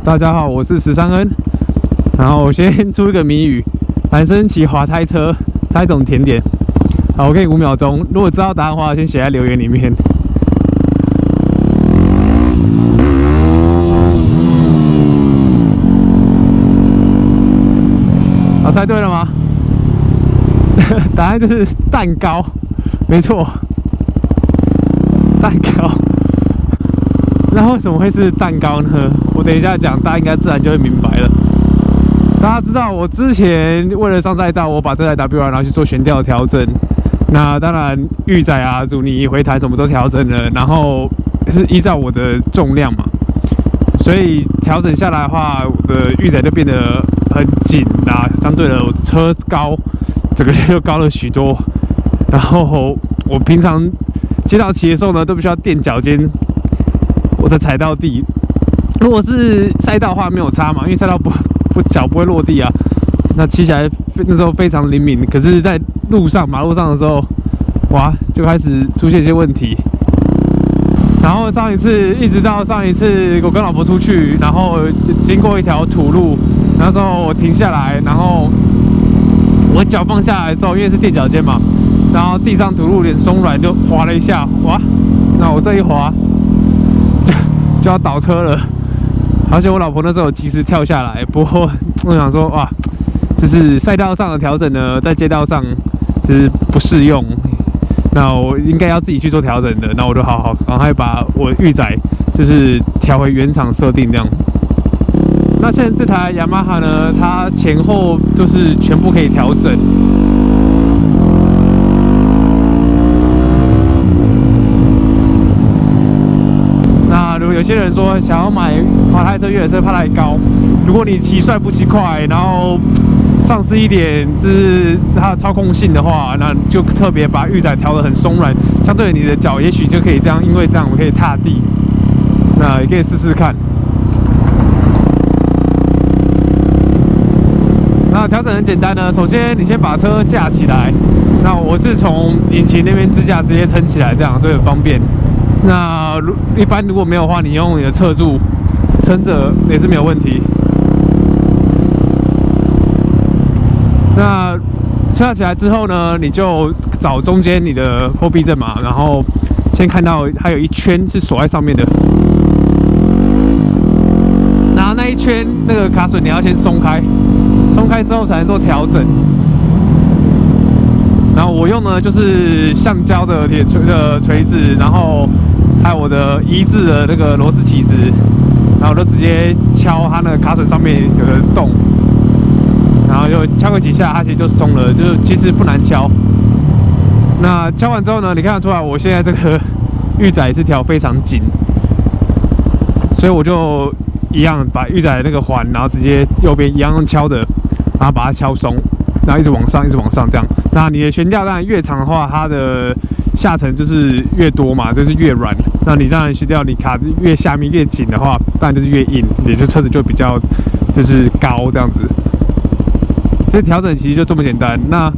大家好，我是13N。然后我先出一个谜语：男生骑滑胎车，猜一种甜点。好，我给你5秒钟，如果知道答案的话，先写在留言里面。好，猜对了吗？答案就是蛋糕，没错，蛋糕。那为什么会是蛋糕呢？我等一下讲，大家应该自然就会明白了。大家知道，我之前为了上赛道，我把这台 WR 拿去做悬吊调整。那当然，玉仔啊、阻尼、回弹什么都调整了，然后是依照我的重量嘛，所以调整下来的话，我的玉仔就变得很紧啦。相对的，我的车高，整个就高了许多。然后我平常街道骑的时候呢，都必须要垫脚尖。我的踩到地，如果是赛道的话没有差嘛，因为赛道脚不会落地啊，那骑起来那时候非常灵敏。可是，在马路上的时候，哇，就开始出现一些问题。然后一直到上一次我跟老婆出去，然后经过一条土路，那时候我停下来，然后我脚放下来之后，因为是垫脚尖嘛，然后地上土路有点松软，就滑了一下，哇，那我这一滑。就要倒车了，而且我老婆那时候及时跳下来。不过我想说，哇，这是赛道上的调整呢，在街道上就是不适用。那我应该要自己去做调整的。那我就赶快把我玉仔就是调回原厂设定这样。那现在这台雅马哈呢，它前后就是全部可以调整。有些人说想要买滑胎车、越野车，怕太高。如果你骑帅不骑快，然后上司一点就是它的操控性的话，那就特别把玉仔调得很松软，相对你的脚也许就可以这样，因为这样我们可以踏地。那也可以试试看。那调整很简单呢，首先你先把车架起来。那我是从引擎那边支架直接撑起来，这样所以很方便。那一般如果没有的话，你用你的侧柱撑着也是没有问题。那架起来之后呢，你就找中间你的后避震嘛，然后先看到还有一圈是锁在上面的，然后那一圈那个卡榫你要先松开，松开之后才能做调整。然后我用的就是橡胶的锤子，然后还有我的1字的那个螺丝起子，然后我就直接敲它那个卡榫上面有个洞，然后就敲个几下，它其实就松了，就是其实不难敲。那敲完之后呢，你看得出来我现在这个玉仔是调非常紧，所以我就一样把玉仔那个环，然后直接右边一样用敲的，然后把它敲松。然后一直往上，一直往上，这样。那你的悬吊当然越长的话，它的下层就是越多嘛，就是越软。那你当然悬吊你卡越下面越紧的话，当然就是越硬，也就车子就比较就是高这样子。所以调整其实就这么简单。那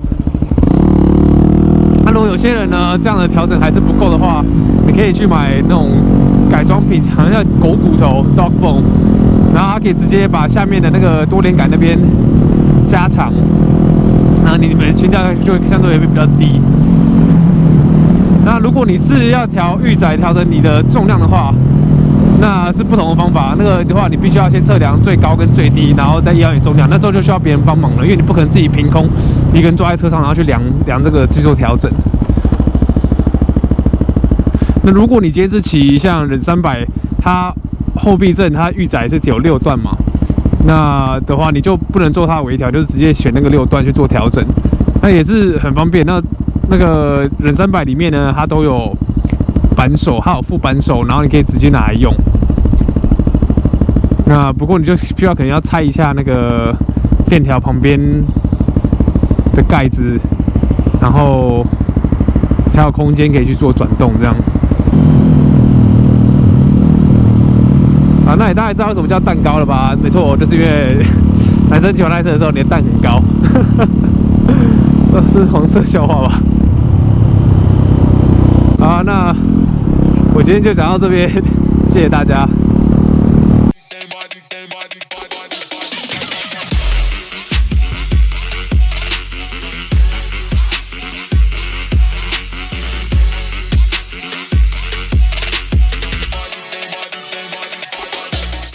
如果有些人呢这样的调整还是不够的话，你可以去买那种改装品，好像叫狗骨头 （dog bone）， 然后它可以直接把下面的那个多连杆那边加长。那你们悬吊就相对会比较低。那如果你是要调玉仔调整你的重量的话，那是不同的方法。那个的话，你必须要先测量最高跟最低，然后再要你重量。那之后就需要别人帮忙了，因为你不可能自己凭空一个人坐在车上，然后去量这个去做调整。那如果你今天是骑像忍300，它后避震它玉仔是只有6段嘛？那的话，你就不能做它的微调，就是直接选那个6段去做调整，那也是很方便。那个忍300里面呢，它都有扳手，它有副扳手，然后你可以直接拿来用。那不过你就需要可能要拆一下那个链条旁边的盖子，然后才有空间可以去做转动这样。那你大概知道为什么叫蛋糕了吧？没错，就是因为男生骑滑胎车的时候，你的蛋很高。这是黄色笑话吧？好，那我今天就讲到这边，谢谢大家。